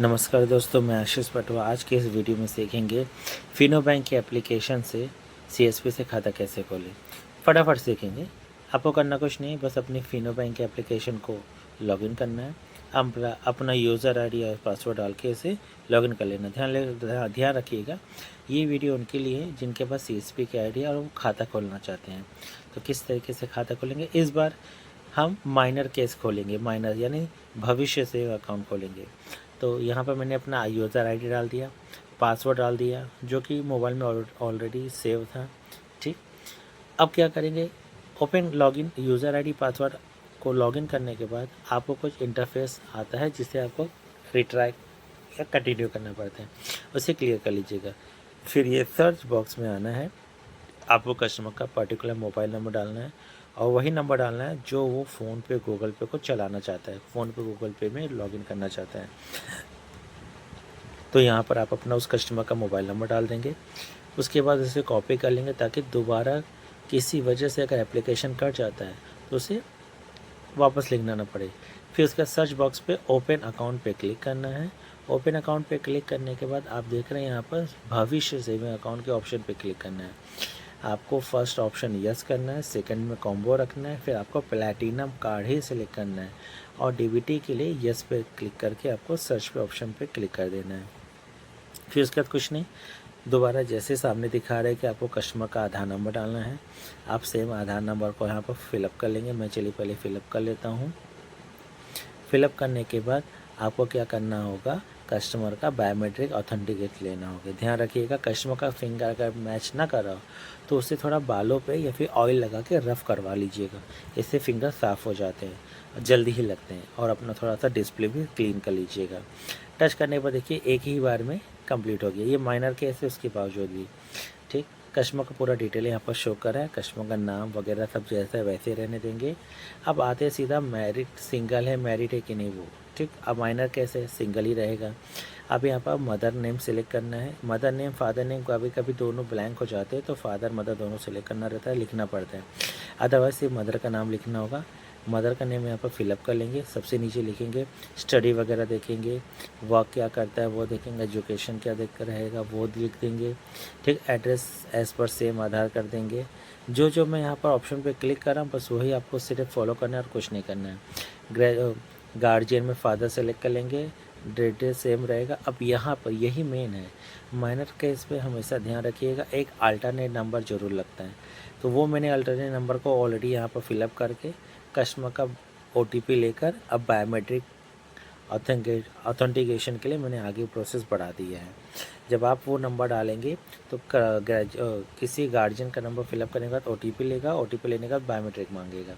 नमस्कार दोस्तों, मैं आशीष पटवा। आज के इस वीडियो में सीखेंगे फिनो बैंक के एप्लीकेशन से सीएसपी से खाता कैसे खोलें। फटाफट सीखेंगे। आपको करना कुछ नहीं, बस अपनी फिनो बैंक के एप्लीकेशन को लॉगिन करना है। अपना यूज़र आईडी और पासवर्ड डाल के इसे लॉगिन कर लेना। ध्यान रखिएगा, ये वीडियो उनके लिए है जिनके पास सीएसपी की आईडी और वो खाता खोलना चाहते हैं। तो किस तरीके से खाता खोलेंगे, इस बार हम माइनर केस खोलेंगे। माइनर यानी भविष्य से अकाउंट खोलेंगे। तो यहाँ पर मैंने अपना यूज़र आईडी डाल दिया, पासवर्ड डाल दिया जो कि मोबाइल में ऑलरेडी सेव था। ठीक, अब क्या करेंगे, open login user ID password को लॉगिन करने के बाद आपको कुछ इंटरफेस आता है जिसे आपको रिट्राई या कंटिन्यू करना पड़ता है, उसे क्लियर कर लीजिएगा। फिर ये सर्च बॉक्स में आना है, आपको कस्टमर का पर्टिकुलर मोबाइल नंबर डालना है और वही नंबर डालना है जो वो फ़ोन पे गूगल पे को चलाना चाहता है, फ़ोन पे गूगल पे में लॉगिन करना चाहता है। तो यहाँ पर आप अपना उस कस्टमर का मोबाइल नंबर डाल देंगे। उसके बाद इसे कॉपी कर लेंगे ताकि दोबारा किसी वजह से अगर एप्लीकेशन कट जाता है तो उसे वापस लिखना ना पड़े। फिर उसका सर्च बॉक्स पे ओपन अकाउंट पे क्लिक करना है। ओपन अकाउंट पे क्लिक करने के बाद आप देख रहे हैं यहाँ पर भविष्य सेविंग अकाउंट के ऑप्शन पे क्लिक करना है। आपको फर्स्ट ऑप्शन यस करना है, सेकंड में कॉम्बो रखना है, फिर आपको प्लैटिनम कार्ड ही सिलेक्ट करना है और डीबीटी के लिए यस पे क्लिक करके आपको सर्च पे ऑप्शन पे क्लिक कर देना है। फिर उसके बाद कुछ नहीं, दोबारा जैसे सामने दिखा रहे हैं कि आपको कस्टमर का आधार नंबर डालना है, आप सेम आधार नंबर को यहाँ पर फिलअप कर लेंगे। मैं चलिए पहले फ़िलअप कर लेता हूँ। फिलअप करने के बाद आपको क्या करना होगा, कस्टमर का बायोमेट्रिक ऑथेंटिकेट लेना होगा। ध्यान रखिएगा, कस्टमर का फिंगर अगर मैच ना कर रहा हो तो उसे थोड़ा बालों पे या फिर ऑयल लगा के रफ़ करवा लीजिएगा। इससे फिंगर साफ़ हो जाते हैं, जल्दी ही लगते हैं। और अपना थोड़ा सा डिस्प्ले भी क्लीन कर लीजिएगा। टच करने पर देखिए एक ही बार में कंप्लीट हो गया। ये माइनर केस है, उसके बावजूद भी। ठीक, कस्टमर का पूरा डिटेल यहाँ पर शो कर रहा है, कस्टमर का नाम वगैरह सब जैसा है वैसे रहने देंगे। अब आते हैं सीधा मैरिड, सिंगल है मैरिड है कि नहीं वो। ठीक, अब माइनर कैसे सिंगल ही रहेगा। अब यहाँ पर मदर नेम सेलेक्ट करना है। मदर नेम फादर नेम कभी कभी दोनों ब्लैंक हो जाते हैं तो फादर मदर दोनों सेलेक्ट करना रहता है, लिखना पड़ता है। अदरवाइज सिर्फ मदर का नाम लिखना होगा। मदर का नेम यहाँ पर फिलअप कर लेंगे। सबसे नीचे लिखेंगे, स्टडी वगैरह देखेंगे, वर्क क्या करता है वो देखेंगे, एजुकेशन क्या देख कर रहेगा वो लिख देंगे। ठीक, एड्रेस एज पर सेम आधार कर देंगे। जो मैं यहाँ पर ऑप्शन पे क्लिक कर रहा हूँ बस वही आपको सिर्फ फॉलो करना है और कुछ नहीं करना है। गार्जियन में फादर सेलेक्ट कर लेंगे, डेट सेम रहेगा। अब यहाँ पर यही मेन है, माइनर केस पे हमेशा ध्यान रखिएगा, एक अल्टरनेट नंबर ज़रूर लगता है। तो वो मैंने अल्टरनेट नंबर को ऑलरेडी यहाँ पर फिलअप करके कस्टमर का ओटीपी लेकर अब बायोमेट्रिक ऑथेंटिकेशन के लिए मैंने आगे प्रोसेस बढ़ा दिया है। जब आप वो नंबर डालेंगे तो किसी गार्जियन का नंबर फिलअप करने के बाद ओटीपी लेगा, ओटीपी लेने के बाद बायोमेट्रिक मांगेगा।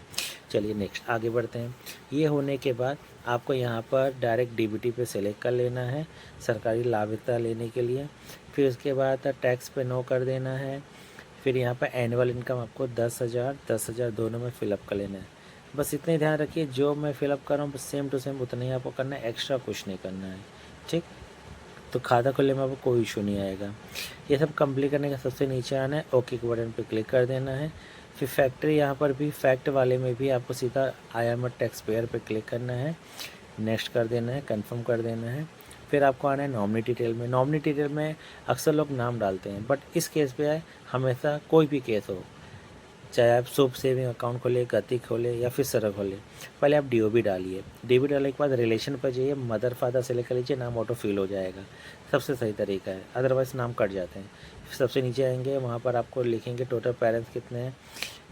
चलिए नेक्स्ट आगे बढ़ते हैं। ये होने के बाद आपको यहाँ पर डायरेक्ट डीबीटी पे सेलेक्ट कर लेना है सरकारी लाभता लेने के लिए। फिर उसके बाद टैक्स पे नो कर देना है। फिर यहाँ पर एनुअल इनकम आपको 10,000 दोनों में फ़िलअप कर लेना है। बस इतने ध्यान रखिए, जो मैं फ़िलअप कर रहा हूँ बस सेम टू सेम उतना ही आपको करना है, एक्स्ट्रा कुछ नहीं करना है। ठीक, तो खाता खोलने में आपको कोई इशू नहीं आएगा। ये सब कंप्लीट करने का सबसे नीचे आना है, ओके के बटन पे क्लिक कर देना है। फिर फैक्ट्री यहाँ पर भी फैक्ट वाले में भी आपको सीधा I am a tax payer पे क्लिक करना है, नेक्स्ट कर देना है, कंफर्म कर देना है। फिर आपको आना है नॉमिनी डिटेल में। नॉमिनी डिटेल में अक्सर लोग नाम डालते हैं, बट इस केस पे है हमेशा कोई भी केस हो, चाहे आप शुभ सेविंग अकाउंट खोले, गति खोले या फिर सरल खोले, पहले आप डीओबी डालिए। डीओबी डालने के बाद रिलेशन पर जाइए, मदर फादर सेलेक्ट कर लीजिए, नाम ऑटो फिल हो जाएगा। सबसे सही तरीका है, अदरवाइज़ नाम कट जाते हैं। सबसे नीचे आएंगे, वहाँ पर आपको लिखेंगे टोटल पेरेंट्स कितने हैं,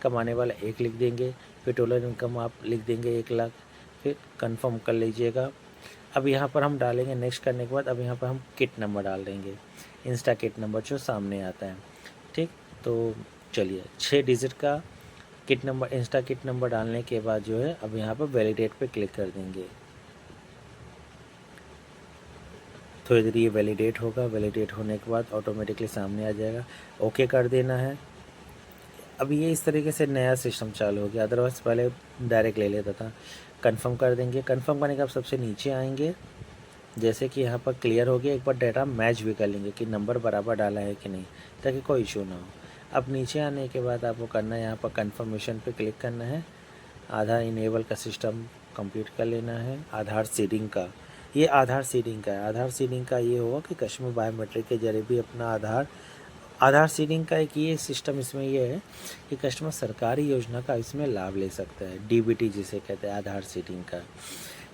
कमाने वाला एक लिख देंगे। फिर टोटल इनकम आप लिख देंगे 1,00,000। फिर कंफर्म कर लीजिएगा। अब यहाँ पर हम डालेंगे, नेक्स्ट करने के बाद अब यहाँ पर हम किट नंबर डाल देंगे, इंस्टा किट नंबर जो सामने आता है। ठीक, तो चलिए 6 डिजिट का kit number, Insta kit number डालने के बाद जो है अब यहाँ पर वैलिडेट पे क्लिक कर देंगे। थोड़ी देर ये वैलिडेट होगा, वैलिडेट होने के बाद ऑटोमेटिकली सामने आ जाएगा, ओके कर देना है। अब ये इस तरीके से नया सिस्टम चालू हो गया, अदरवाइज़ पहले डायरेक्ट ले लेता था। कंफर्म कर देंगे। कंफर्म करने के बाद सबसे नीचे आएंगे, जैसे कि यहाँ पर क्लियर हो गया, एक बार डाटा मैच भी कर लेंगे कि नंबर बराबर डाला है कि नहीं, ताकि कोई इशू ना हो। अब नीचे आने के बाद आपको करना है, यहाँ पर कंफर्मेशन पे क्लिक करना है, आधार इनेबल का सिस्टम कंप्लीट कर लेना है, आधार सीडिंग का ये आधार सीडिंग का है। आधार सीडिंग का ये होगा कि कस्टमर बायोमेट्रिक के जरिए भी अपना आधार सीडिंग का एक ये सिस्टम इसमें ये है कि कस्टमर सरकारी योजना का इसमें लाभ ले सकता है, डीबीटी जिसे कहते हैं आधार सीडिंग का।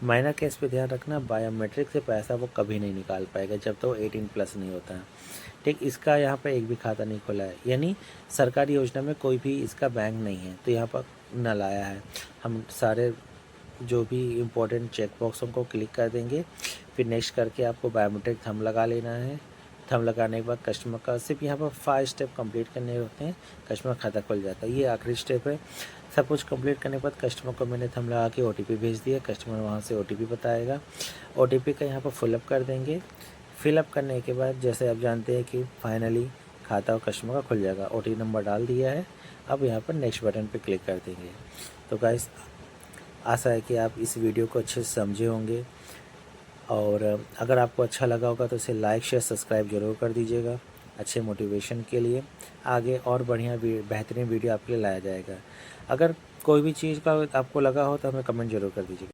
माइनर केस पे ध्यान रखना, बायोमेट्रिक से पैसा वो कभी नहीं निकाल पाएगा जब तक वो 18+ नहीं होता है। ठीक, इसका यहाँ पर एक भी खाता नहीं खोला है, यानी सरकारी योजना में कोई भी इसका बैंक नहीं है, तो यहाँ पर न लाया है। हम सारे जो भी इम्पोर्टेंट चेक बॉक्सों को क्लिक कर देंगे, फिर नेक्स्ट करके आपको बायोमेट्रिक थंब लगा लेना है। थंब लगाने के बाद कस्टमर का सिर्फ यहाँ पर 5 स्टेप कंप्लीट करने होते हैं, कस्टमर खाता खुल जाता है। ये आखिरी स्टेप है। सब कुछ कंप्लीट करने के बाद कस्टमर को मैंने थंब लगा के OTP भेज दिया, कस्टमर वहाँ से OTP बताएगा। OTP का यहाँ पर फिलअप कर देंगे। फिलअप करने के बाद जैसे आप जानते हैं कि फाइनली खाता कस्टमर का खुल जाएगा। OTP नंबर डाल दिया है, अब यहाँ पर नेक्स्ट बटन पर क्लिक कर देंगे। तो गाइस, आशा है कि आप इस वीडियो को अच्छे से समझे होंगे, और अगर आपको अच्छा लगा होगा तो इसे लाइक शेयर सब्सक्राइब ज़रूर कर दीजिएगा। अच्छे मोटिवेशन के लिए आगे और बढ़िया बेहतरीन वीडियो आपके लिए लाया जाएगा। अगर कोई भी चीज़ का आपको लगा हो तो हमें कमेंट ज़रूर कर दीजिएगा।